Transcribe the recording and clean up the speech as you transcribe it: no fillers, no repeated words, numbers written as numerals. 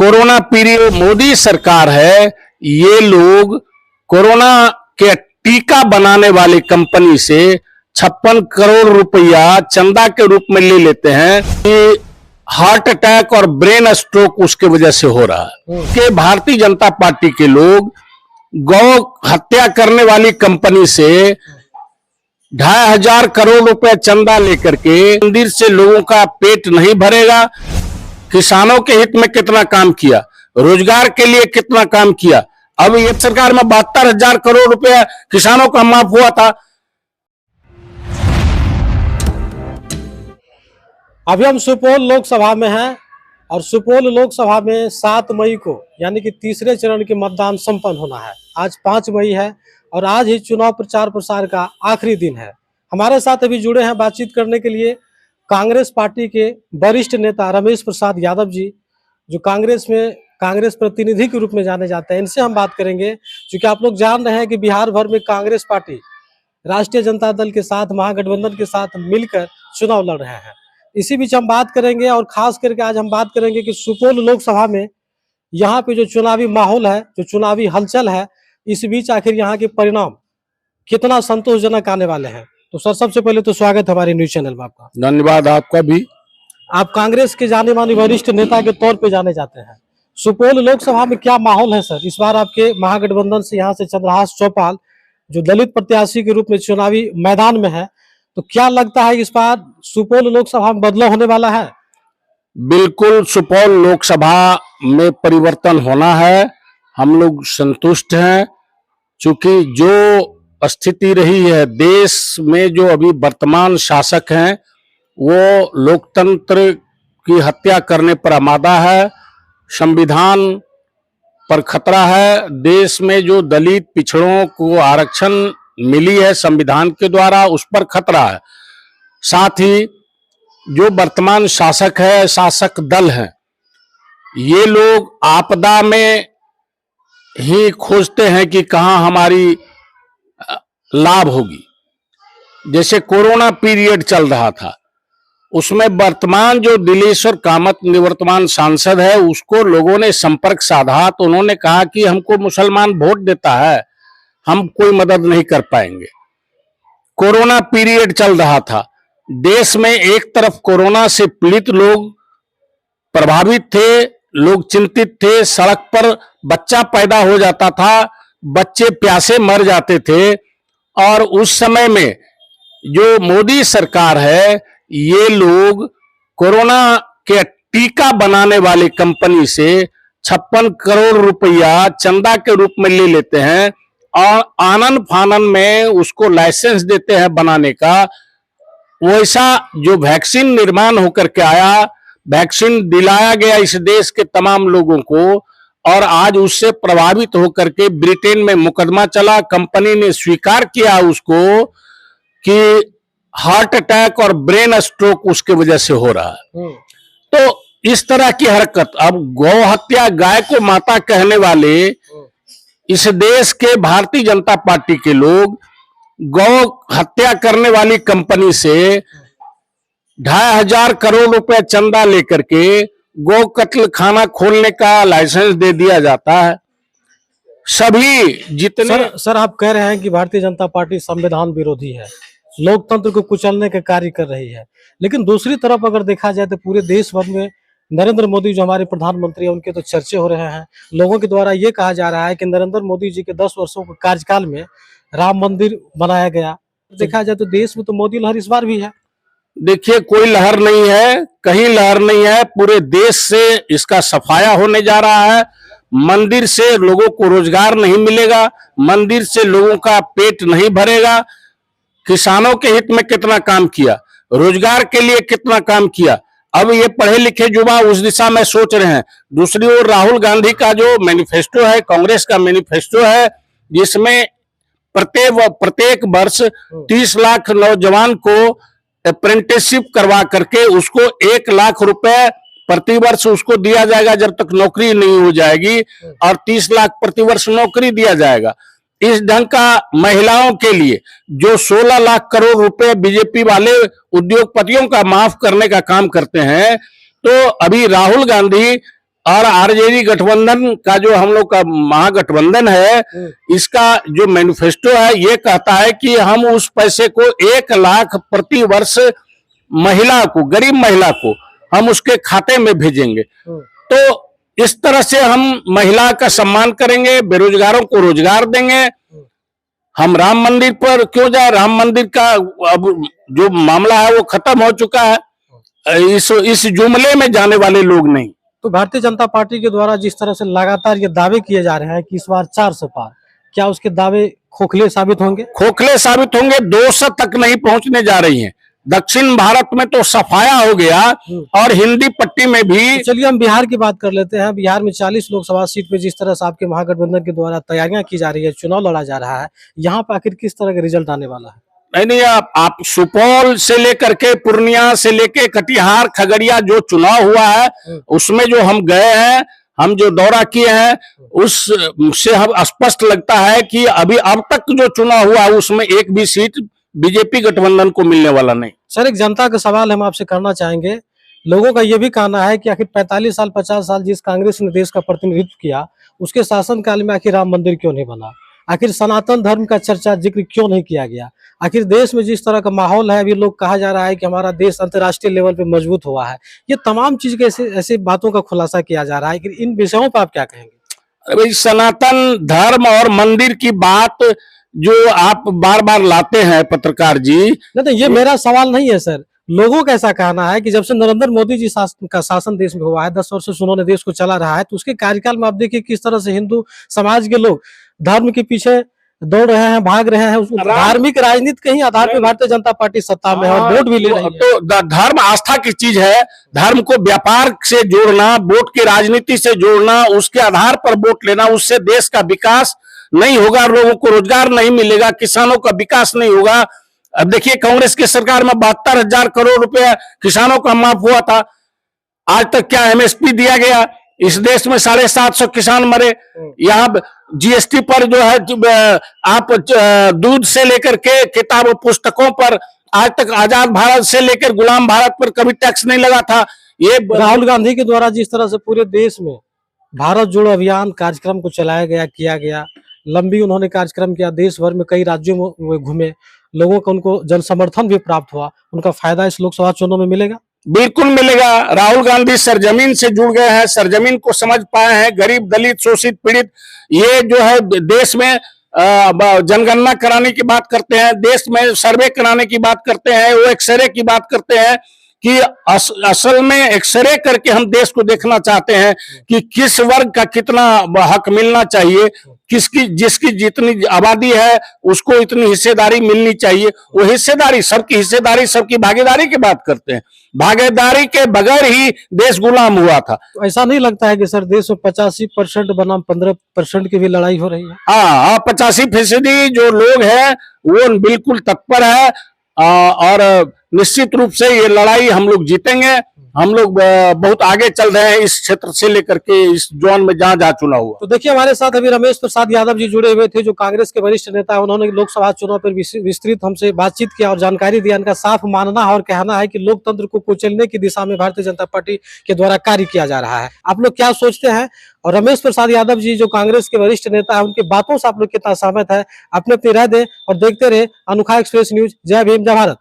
Corona period Modi सरकार है, ये लोग कोरोना के टीका बनाने वाली कंपनी से 56 करोड़ रुपया चंदा के रूप में ले लेते हैं कि हार्ट अटैक और ब्रेन स्ट्रोक उसके वजह से हो रहा है कि भारतीय जनता पार्टी के लोग गौ हत्या करने वाली कंपनी से 2,500 करोड़ रुपए चंदा लेकर के मंदिर से लोगों का पेट नहीं भरेगा। किसानों के हित में कितना काम किया, रोजगार के लिए कितना काम किया। अब ये सरकार में 72,000 करोड़ रुपया किसानों का माफ हुआ था। अभी हम सुपौल लोकसभा में हैं और सुपौल लोकसभा में 7 मई को यानी कि तीसरे चरण के मतदान संपन्न होना है। आज 5 मई है और आज ही चुनाव प्रचार प्रसार का आखिरी दिन है। हमारे साथ अभी जुड़े हैं बातचीत करने के लिए कांग्रेस पार्टी के वरिष्ठ नेता रमेश प्रसाद यादव जी, जो कांग्रेस प्रतिनिधि के रूप में जाने जाते हैं। इनसे हम बात करेंगे क्योंकि आप लोग जान रहे हैं कि बिहार भर में कांग्रेस पार्टी राष्ट्रीय जनता दल के साथ, महागठबंधन के साथ मिलकर चुनाव लड़ रहे हैं। इसी बीच हम बात करेंगे और खास करके आज हम बात करेंगे कि सुपौल लोकसभा में यहाँ पे जो चुनावी माहौल है, जो चुनावी हलचल है, इस बीच आखिर यहाँ के परिणाम कितना संतोषजनक आने वाले हैं। तो सर, सबसे पहले तो स्वागत है हमारे न्यूज चैनल में आपका। धन्यवाद आपका भी। आप कांग्रेस के जाने माने वरिष्ठ नेता के तौर पे जाने जाते हैं। सुपौल लोकसभा में क्या माहौल है सर? इस बार आपके महागठबंधन से यहाँ से चंद्रहास चौपाल जो दलित प्रत्याशी के रूप में चुनावी मैदान में है, तो क्या लगता है इस बार सुपौल लोकसभा में बदलाव होने वाला है? बिल्कुल, सुपौल लोकसभा में परिवर्तन होना है। हम लोग संतुष्ट हैं क्योंकि जो स्थिति रही है देश में, जो अभी वर्तमान शासक हैं वो लोकतंत्र की हत्या करने पर आमादा है, संविधान पर खतरा है। देश में जो दलित पिछड़ों को आरक्षण मिली है संविधान के द्वारा, उस पर खतरा है। साथ ही जो वर्तमान शासक है, शासक दल है, ये लोग आपदा में ही खोजते हैं कि कहां हमारी लाभ होगी। जैसे कोरोना पीरियड चल रहा था, उसमें वर्तमान जो दिलेश्वर कामत निवर्तमान सांसद है, उसको लोगों ने संपर्क साधा तो उन्होंने कहा कि हमको मुसलमान वोट देता है, हम कोई मदद नहीं कर पाएंगे। कोरोना पीरियड चल रहा था, देश में एक तरफ कोरोना से पीड़ित लोग प्रभावित थे, लोग चिंतित थे, सड़क पर बच्चा पैदा हो जाता था, बच्चे प्यासे मर जाते थे। और उस समय में जो मोदी सरकार है, ये लोग कोरोना के टीका बनाने वाली कंपनी से 56 करोड़ रुपया चंदा के रूप में ले लेते हैं और आनन फानन में उसको लाइसेंस देते हैं बनाने का। वैसा जो वैक्सीन निर्माण होकर के आया, वैक्सीन दिलाया गया इस देश के तमाम लोगों को, और आज उससे प्रभावित होकर के ब्रिटेन में मुकदमा चला। कंपनी ने स्वीकार किया उसको कि हार्ट अटैक और ब्रेन स्ट्रोक उसके वजह से हो रहा है। तो इस तरह की हरकत, अब गौ हत्या, गाय को माता कहने वाले इस देश के भारतीय जनता पार्टी के लोग गौ हत्या करने वाली कंपनी से 2,500 करोड़ रुपए चंदा लेकर के गौ कत्ल खाना खोलने का लाइसेंस दे दिया जाता है। सभी जितने सर आप कह रहे हैं कि भारतीय जनता पार्टी संविधान विरोधी है, लोकतंत्र को कुचलने का कार्य कर रही है, लेकिन दूसरी तरफ अगर देखा जाए तो पूरे देश भर में नरेंद्र मोदी जो हमारे प्रधानमंत्री हैं, उनके तो चर्चे हो रहे हैं। लोगों के द्वारा ये कहा जा रहा है कि नरेंद्र मोदी जी के 10 वर्षों के कार्यकाल में राम मंदिर बनाया गया। देखा जाए तो देश में तो मोदी लहर इस बार भी है। देखिए, कोई लहर नहीं है, कहीं लहर नहीं है। पूरे देश से इसका सफाया होने जा रहा है। मंदिर से लोगों को रोजगार नहीं मिलेगा, मंदिर से लोगों का पेट नहीं भरेगा। किसानों के हित में कितना काम किया, रोजगार के लिए कितना काम किया। अब ये पढ़े लिखे युवा उस दिशा में सोच रहे हैं। दूसरी ओर राहुल गांधी का जो मैनिफेस्टो है, कांग्रेस का मैनिफेस्टो है, जिसमें प्रत्येक वर्ष 30 लाख नौजवान को अप्रेंटिसशिप करवा करके उसको 1 लाख रुपए प्रतिवर्ष उसको दिया जाएगा जब तक नौकरी नहीं हो जाएगी, और 30 लाख प्रतिवर्ष नौकरी दिया जाएगा। इस ढंग का महिलाओं के लिए जो 16 लाख करोड़ रुपए बीजेपी वाले उद्योगपतियों का माफ करने का काम करते हैं, तो अभी राहुल गांधी और आरजेडी गठबंधन का जो हम लोग का महागठबंधन है, इसका जो मैनिफेस्टो है ये कहता है कि हम उस पैसे को 1 लाख प्रति वर्ष महिला को, गरीब महिला को हम उसके खाते में भेजेंगे। तो इस तरह से हम महिला का सम्मान करेंगे, बेरोजगारों को रोजगार देंगे। हम राम मंदिर पर क्यों जाए? राम मंदिर का अब जो मामला है वो खत्म हो चुका है, इस जुमले में जाने वाले लोग नहीं। तो भारतीय जनता पार्टी के द्वारा जिस तरह से लगातार ये दावे किए जा रहे हैं कि इस बार 400 पार, क्या उसके दावे खोखले साबित होंगे? खोखले साबित होंगे। 200 तक नहीं पहुंचने जा रही हैं। दक्षिण भारत में तो सफाया हो गया और हिंदी पट्टी में भी। तो चलिए हम बिहार की बात कर लेते हैं। बिहार में 40 लोकसभा सीट पे जिस तरह से आपके महागठबंधन के द्वारा तैयारियां की जा रही है, चुनाव लड़ा जा रहा है, यहाँ पर आखिर किस तरह का रिजल्ट आने वाला है? नहीं, आप सुपौल से लेकर के पूर्णिया से लेकर कटिहार, खगड़िया जो चुनाव हुआ है उसमें जो हम गए हैं, हम जो दौरा किए हैं, उससे हम स्पष्ट लगता है कि अभी अब तक जो चुनाव हुआ है उसमें एक भी सीट बीजेपी गठबंधन को मिलने वाला नहीं। सर, एक जनता का सवाल हम आपसे करना चाहेंगे। लोगों का यह भी कहना है कि आखिर 45 साल 50 साल जिस कांग्रेस ने देश का प्रतिनिधित्व किया, उसके शासनकाल में आखिर राम मंदिर क्यों नहीं बना? आखिर सनातन धर्म का चर्चा जिक्र क्यों नहीं किया गया? आखिर देश में जिस तरह का माहौल है, अभी लोग कहा जा रहा है कि हमारा देश अंतर्राष्ट्रीय लेवल पे मजबूत हुआ है, ये तमाम चीज के ऐसे बातों का खुलासा किया जा रहा है कि इन विषयों पर आप क्या कहेंगे? अरे भाई, सनातन धर्म और मंदिर की बात जो आप बार बार लाते हैं पत्रकार जी। नहीं, ये मेरा सवाल नहीं है सर। लोगों का ऐसा कहना है कि जब से नरेंद्र मोदी जी का शासन देश में हुआ है, 10 वर्ष से उन्होंने देश को चला रहा है, तो उसके कार्यकाल में आप देखिए किस तरह से हिंदू समाज के लोग धर्म के पीछे दौड़ रहे हैं, भाग रहे हैं। धार्मिक राजनीति के ही आधार पर भारतीय जनता पार्टी सत्ता में है और वोट भी ले रही है। तो धर्म आस्था की चीज है। धर्म को व्यापार से जोड़ना, वोट की राजनीति से जोड़ना, उसके आधार पर वोट लेना, उससे देश का विकास नहीं होगा, लोगों को रोजगार नहीं मिलेगा, किसानों का विकास नहीं होगा। अब देखिए, कांग्रेस की सरकार में 72,000 करोड़ रुपया किसानों का माफ हुआ था। आज तक क्या एमएसपी दिया गया? इस देश में 750 किसान मरे। यहाँ जीएसटी पर जो है, आप दूध से लेकर के किताब पुस्तकों पर आज तक आजाद भारत से लेकर गुलाम भारत पर कभी टैक्स नहीं लगा था। ये राहुल गांधी के द्वारा जिस तरह से पूरे देश में भारत जोड़ो अभियान कार्यक्रम को चलाया गया, किया गया, लंबी उन्होंने कार्यक्रम किया, देश भर में कई राज्यों में घूमे, लोगों को उनको जन समर्थन भी प्राप्त हुआ, उनका फायदा इस लोकसभा चुनाव में मिलेगा? बिल्कुल मिलेगा। राहुल गांधी सरजमीन से जुड़ गए हैं, सरजमीन को समझ पाए हैं। गरीब, दलित, शोषित, पीड़ित, ये जो है देश में जनगणना कराने की बात करते हैं, देश में सर्वे कराने की बात करते हैं, वो एक्सरे की बात करते हैं कि असल में एक्सरे करके हम देश को देखना चाहते हैं कि किस वर्ग का कितना हक मिलना चाहिए, जिसकी जितनी आबादी है उसको इतनी हिस्सेदारी मिलनी चाहिए। वो हिस्सेदारी, सबकी हिस्सेदारी, सबकी भागीदारी की बात करते हैं। भागीदारी के बगैर ही देश गुलाम हुआ था। तो ऐसा नहीं लगता है कि सर देश में 85% बनाम 15% की भी लड़ाई हो रही है? हाँ, 85% जो लोग हैं वो बिल्कुल तत्पर है और निश्चित रूप से ये लड़ाई हम लोग जीतेंगे। हम लोग बहुत आगे चल रहे हैं इस क्षेत्र से लेकर के इस जोन में जहां जहां चुनाव हुआ। तो देखिए, हमारे साथ अभी रमेश प्रसाद यादव जी जुड़े हुए थे, जो कांग्रेस के वरिष्ठ नेता है। उन्होंने लोकसभा चुनाव पर विस्तृत हमसे बातचीत किया और जानकारी दिया। इनका साफ मानना है और कहना है कि लोकतंत्र को कुचलने की दिशा में भारतीय जनता पार्टी के द्वारा कार्य किया जा रहा है। आप लोग क्या सोचते हैं? और रमेश प्रसाद यादव जी जो कांग्रेस के वरिष्ठ नेता है, उनकी बातों से आप लोग कितना सहमत है? अपने अपनी राय दें और देखते रहे अनोखा एक्सप्रेस न्यूज। जय भीम, जय भारत।